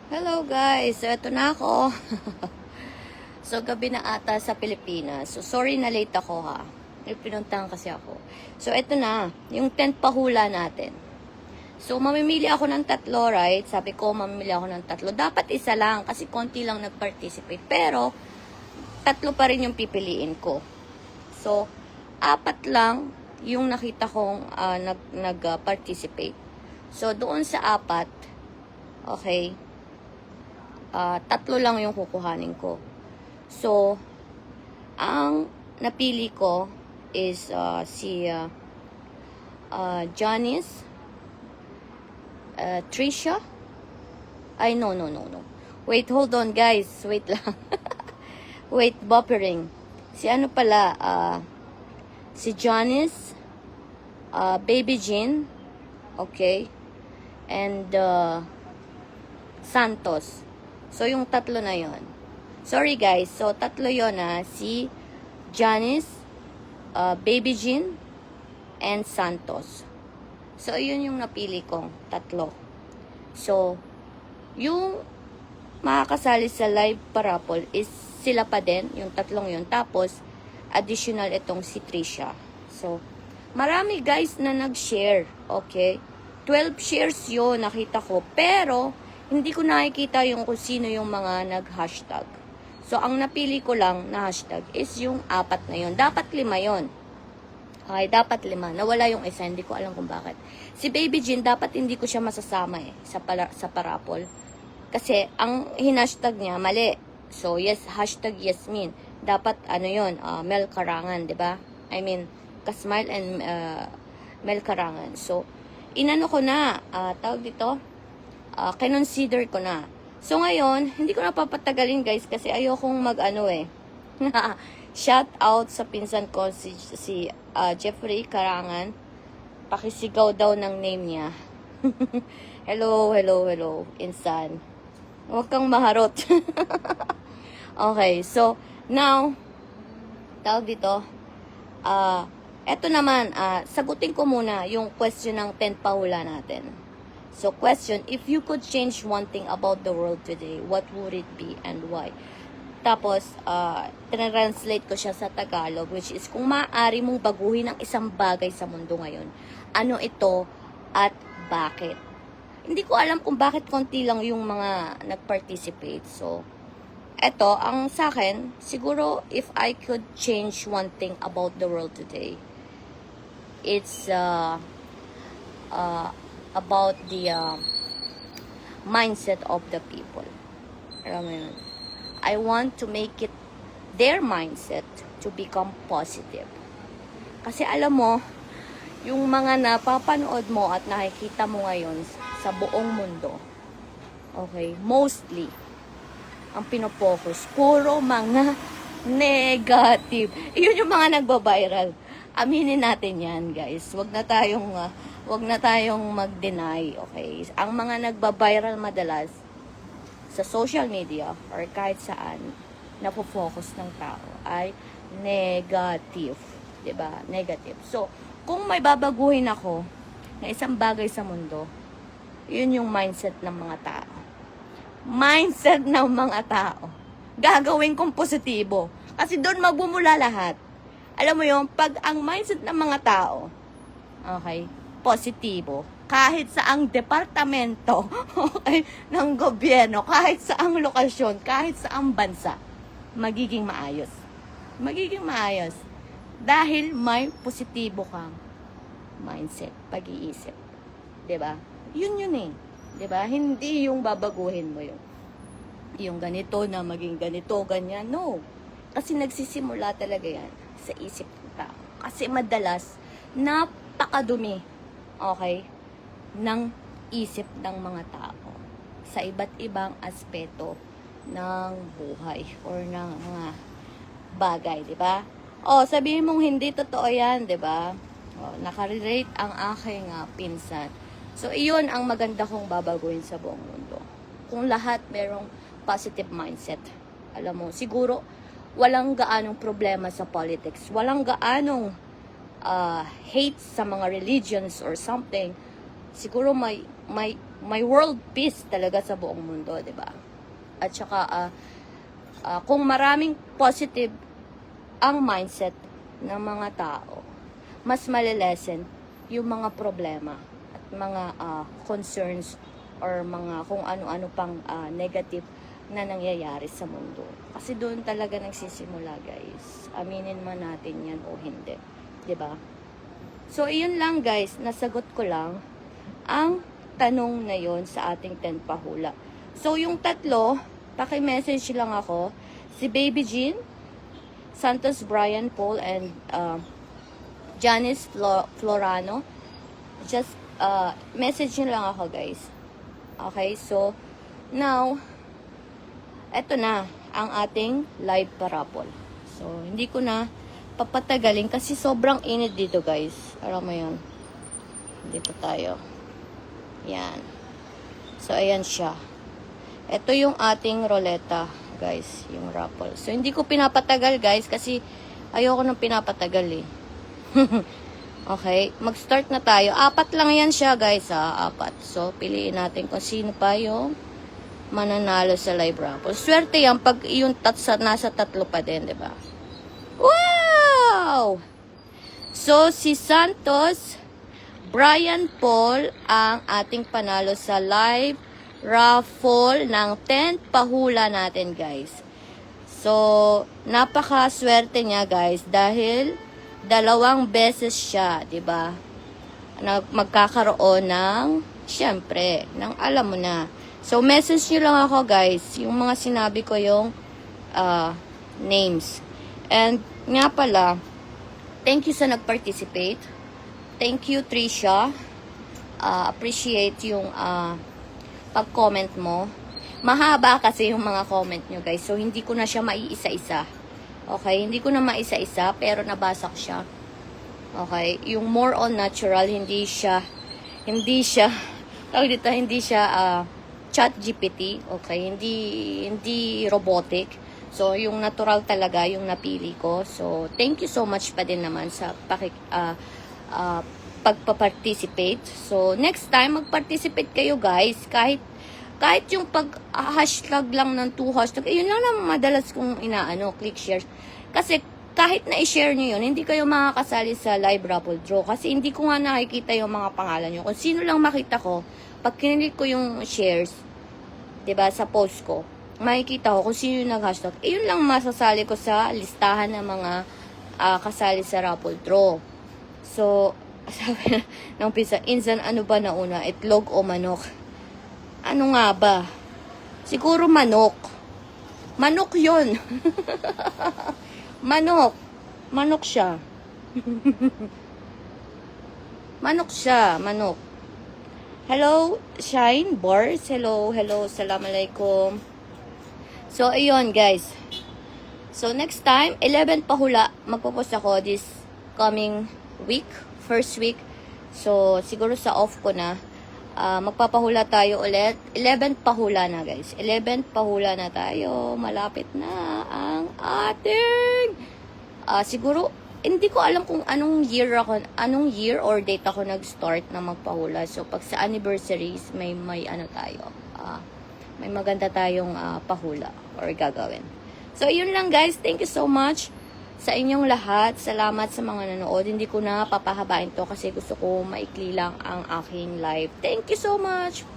Hello guys, so eto na ako. So gabi na ata sa Pilipinas. So sorry na late ako ha. May pinuntahan kasi ako. So eto na, yung 10th pahula natin. So mamimili ako ng tatlo, right? Sabi ko mamimili ako ng tatlo. Dapat isa lang kasi konti lang nag-participate. Pero tatlo pa rin yung pipiliin ko. So apat lang yung nakita kong nag-participate. So doon sa apat, okay, tatlo lang yung kukuhanin ko. So, ang napili ko is si Janice, Trisha. Ay, no. Wait, hold on guys. Wait lang. Wait, buffering. Si ano pala, si Janice, Baby Jean, okay, and Santos. So, yung tatlo na yon. Sorry guys. So, tatlo yon si Janice, Baby Jean, and Santos. So, yun yung napili kong tatlo. So, yung makakasali sa live parapol is sila pa din, yung tatlong yun. Tapos, additional itong si Trisha. So, marami guys na nag-share. Okay? 12 shares yun, nakita ko. Pero, hindi ko nakikita yung kung sino yung mga nag-hashtag. So, ang napili ko lang na hashtag is yung apat na yun. Dapat 5 yun. Okay, dapat 5. Nawala yung isa, hindi ko alam kung bakit. Si Baby Jean, dapat hindi ko siya masasama sa parapol. Kasi, ang hinashtag niya, mali. So, yes, hashtag Yasmin. Dapat, yun, Mel Karangan, di ba? I mean, Kasmile and Mel Karangan. So, inano ko na, tawag dito, kinonsider ko na. So ngayon, hindi ko na papatagalin guys kasi ayokong shout out sa pinsan ko si Jeffrey Karangan. Pakisigaw daw ng name niya. Hello, insan. Huwag kang maharot. Okay, so now, tawag dito, eto naman, sagutin ko muna yung question ng 10 pahula natin. So, question, if you could change one thing about the world today, what would it be and why? Tapos, translate ko siya sa Tagalog, which is, kung maaari mong baguhin ang isang bagay sa mundo ngayon, ano ito at bakit? Hindi ko alam kung bakit konti lang yung mga nag-participate. So, eto, ang sa akin, siguro, if I could change one thing about the world today, it's, about the mindset of the people. Alam mo yun? I want to make it their mindset to become positive. Kasi alam mo, yung mga napapanood mo at nakikita mo ngayon sa buong mundo, okay, mostly, ang pinopokus, puro mga negative. Yun yung mga nagba-viral. Aminin natin yan, guys. Wag na tayong mag-deny, okay? Ang mga nagba-viral madalas sa social media or kahit saan napofocus ng tao ay negative, 'di ba? Negative. So, kung may babaguhin ako na isang bagay sa mundo, 'yun yung mindset ng mga tao. Mindset ng mga tao. Gagawin kong positibo. Kasi doon magbumula lahat. Alam mo yung, pag ang mindset ng mga tao, okay, positibo, kahit saang departamento, okay, ng gobyerno, kahit saang lokasyon, kahit saang bansa, magiging maayos. Magiging maayos. Dahil may positibo kang mindset, pag-iisip. 'Di ba? Yun eh. 'Di ba? Hindi yung babaguhin mo yung ganito na maging ganito, ganyan. No. Kasi nagsisimula talaga yan sa isip ng tao. Kasi madalas, napakadumi, okay, ng isip ng mga tao sa iba't ibang aspeto ng buhay or ng mga bagay, di ba? Sabihin mong hindi totoo yan, di ba? Nakarelate ang aking pinsan. So, iyon ang maganda kong babaguhin sa buong mundo. Kung lahat merong positive mindset. Alam mo, siguro, walang gaanong problema sa politics. Walang gaanong hate sa mga religions or something. siguro may world peace talaga sa buong mundo, 'di ba? At saka kung maraming positive ang mindset ng mga tao, mas malilesen yung mga problema at mga concerns or mga kung ano-ano pang negative na nangyayari sa mundo. Kasi doon talaga nagsisimula, guys. Aminin man natin yan o hindi. 'Di ba? So, iyon lang, guys. Nasagot ko lang ang tanong na yon sa ating 10 pahula. So, yung tatlo, paki-message lang ako. Si Baby Jean, Santos Brian Paul, and Janice Florano. Just message nyo lang ako, guys. Okay, so, now, eto na ang ating live parapol. So, hindi ko na papatagalin kasi sobrang init dito, guys. Alam mo yun. Dito tayo. Yan. So, ayan siya. Ito yung ating roleta, guys. Yung raffle. So, hindi ko pinapatagal, guys, kasi ayoko nang pinapatagal, eh. Okay. Mag-start na tayo. 4 lang yan siya, guys, ha. 4. So, piliin natin kung sino pa yung mananalo sa live raffle. Swerte yan pag yung nasa 3 pa din, diba? Wow! So, si Santos Brian Paul ang ating panalo sa live raffle ng 10 pahula natin, guys. So, napaka-swerte niya, guys, dahil 2 beses siya, 'di ba? Magkakaroon ng syempre, ng alam mo na. So, message niyo lang ako, guys, yung mga sinabi ko yung names. And nga pala, thank you sa nag-participate. Thank you, Trisha. Appreciate yung pag-comment mo. Mahaba kasi yung mga comment nyo, guys. So, hindi ko na siya maiisa-isa. Okay? Hindi ko na maisa-isa, pero nabasa ko siya. Okay? Yung more on natural, hindi siya chat GPT. Okay? Hindi robotic. So, yung natural talaga, yung napili ko. So, thank you so much pa din naman sa pagpa-participate. So, next time, mag-participate kayo, guys. Kahit yung pag-hashtag lang ng 2 hashtag, yun lang naman madalas kong click share. Kasi, kahit na i-share nyo yun, hindi kayo makakasali sa live raffle draw. Kasi, hindi ko nga nakikita yung mga pangalan nyo. Kung sino lang makita ko, pag kinilik ko yung shares, 'di ba, sa post ko, makikita ko kung sino yung nag-hashtag. Yun lang masasali ko sa listahan ng mga kasali sa raffle draw. So, sabi ng pisa, insan ano ba nauna? Itlog o manok? Ano nga ba? Siguro manok. Manok yun. Manok. Manok siya. Manok siya. Manok. Hello, Shine Bars. Hello. Assalamualaikum. So, ayun, guys. So, next time, 11 pahula. Magpo-post ako this coming week. First week. So, siguro sa off ko na. Magpapahula tayo ulit. 11 pahula na, guys. 11 pahula na tayo. Malapit na ang ating siguro, hindi ko alam kung anong year or date ako nag-start na magpahula. So, pag sa anniversaries, may tayo. May maganda tayong pahula or gagawin. So, yun lang, guys. Thank you so much sa inyong lahat. Salamat sa mga nanood. Hindi ko na papahabain to kasi gusto ko maikli lang ang aking live. Thank you so much.